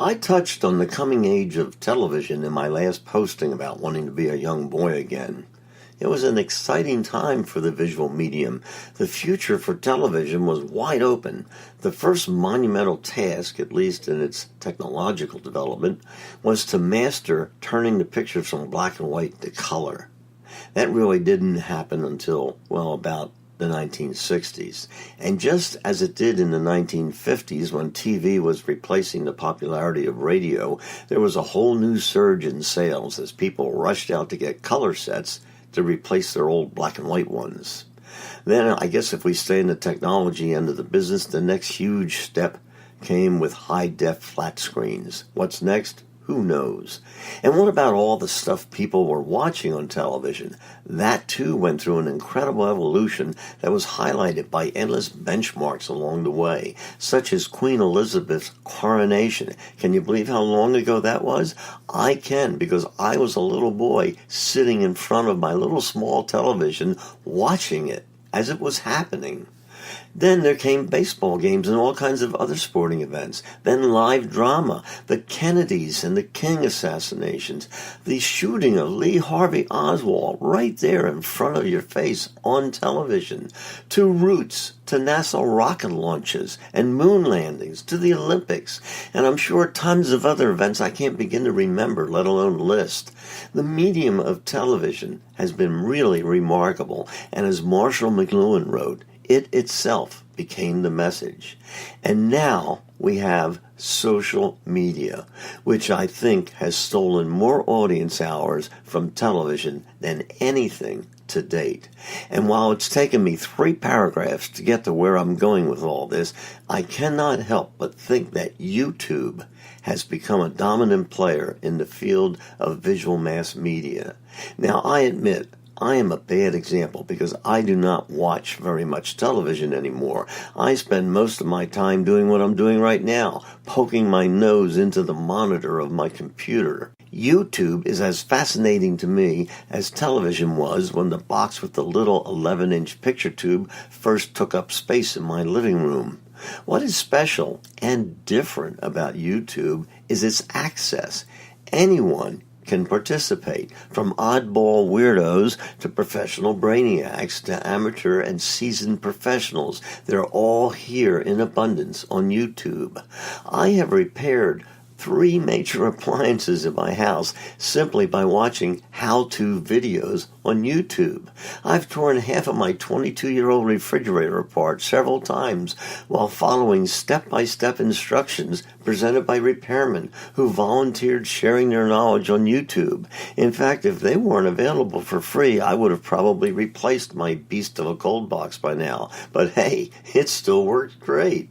I touched on the coming age of television in my last posting about wanting to be a young boy again. It was an exciting time for the visual medium. The future for television was wide open. The first monumental task, at least in its technological development, was to master turning the pictures from black and white to color. That really didn't happen until, about the 1960s. And just as it did in the 1950s when TV was replacing the popularity of radio, there was a whole new surge in sales as people rushed out to get color sets to replace their old black and white ones. Then, I guess if we stay in the technology end of the business, the next huge step came with high-def flat screens. What's next? Who knows? And what about all the stuff people were watching on television? That too went through an incredible evolution that was highlighted by endless benchmarks along the way, such as Queen Elizabeth's coronation. Can you believe how long ago that was? I can, because I was a little boy sitting in front of my little small television watching it as it was happening. Then there came baseball games and all kinds of other sporting events. Then live drama, the Kennedys and the King assassinations, the shooting of Lee Harvey Oswald right there in front of your face on television, to Roots, to NASA rocket launches and moon landings, to the Olympics, and I'm sure tons of other events I can't begin to remember, let alone list. The medium of television has been really remarkable, and as Marshall McLuhan wrote, it itself became the message. And now we have social media, which I think has stolen more audience hours from television than anything to date. And while it's taken me 3 paragraphs to get to where I'm going with all this, I cannot help but think that YouTube has become a dominant player in the field of visual mass media. Now, I admit, I am a bad example because I do not watch very much television anymore. I spend most of my time doing what I'm doing right now, poking my nose into the monitor of my computer. YouTube is as fascinating to me as television was when the box with the little 11-inch picture tube first took up space in my living room. What is special and different about YouTube is its access. Anyone can participate, from oddball weirdos to professional brainiacs to amateur and seasoned professionals. They're all here in abundance on YouTube. I have repaired 3 major appliances in my house simply by watching how-to videos on YouTube. I've torn half of my 22-year-old refrigerator apart several times while following step-by-step instructions presented by repairmen who volunteered sharing their knowledge on YouTube. In fact, if they weren't available for free, I would have probably replaced my beast of a cold box by now. But hey, it still works great.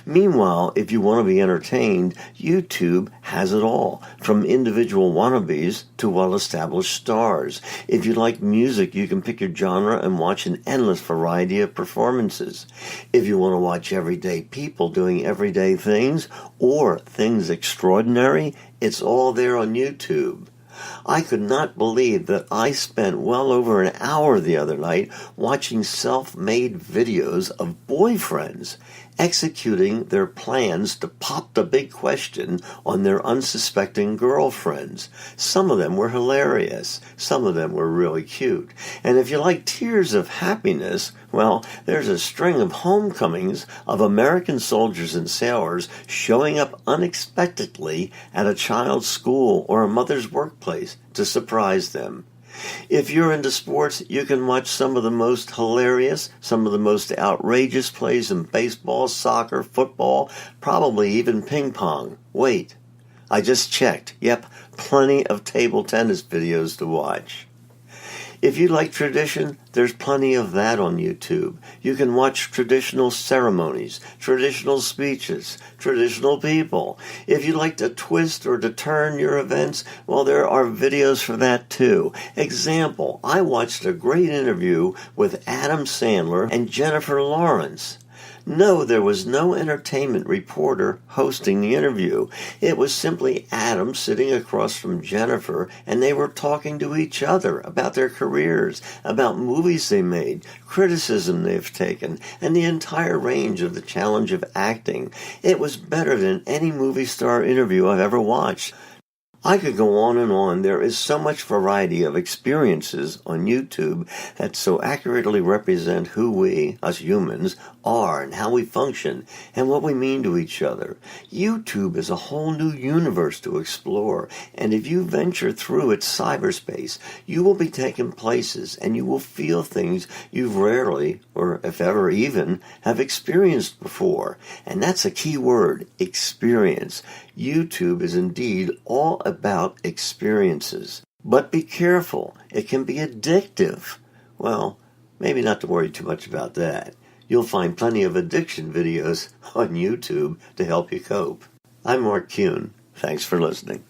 Meanwhile, if you want to be entertained, YouTube has it all, from individual wannabes to well-established stars. If you like music, you can pick your genre and watch an endless variety of performances. If you want to watch everyday people doing everyday things or things extraordinary, it's all there on YouTube. I could not believe that I spent well over an hour the other night watching self-made videos of boyfriends executing their plans to pop the big question on their unsuspecting girlfriends. Some of them were hilarious. Some of them were really cute. And if you like tears of happiness, well, there's a string of homecomings of American soldiers and sailors showing up unexpectedly at a child's school or a mother's workplace to surprise them. If you're into sports, you can watch some of the most hilarious, some of the most outrageous plays in baseball, soccer, football, probably even ping pong. Wait, I just checked. Yep, plenty of table tennis videos to watch. If you like tradition, there's plenty of that on YouTube. You can watch traditional ceremonies, traditional speeches, traditional people. If you like to twist or to turn your events, well, there are videos for that too. Example, I watched a great interview with Adam Sandler and Jennifer Lawrence. No, there was no entertainment reporter hosting the interview. It was simply Adam sitting across from Jennifer, and they were talking to each other about their careers, about movies they made, criticism they've taken, and the entire range of the challenge of acting. It was better than any movie star interview I've ever watched. I could go on and on. There is so much variety of experiences on YouTube that so accurately represent who we, us humans, are and how we function and what we mean to each other. YouTube is a whole new universe to explore, and if you venture through its cyberspace, you will be taken places and you will feel things you've rarely, or if ever even, have experienced before. And that's a key word, experience. YouTube is indeed all about experiences. But be careful, it can be addictive. Well, maybe not to worry too much about that. You'll find plenty of addiction videos on YouTube to help you cope. I'm Mark Kuhn. Thanks for listening.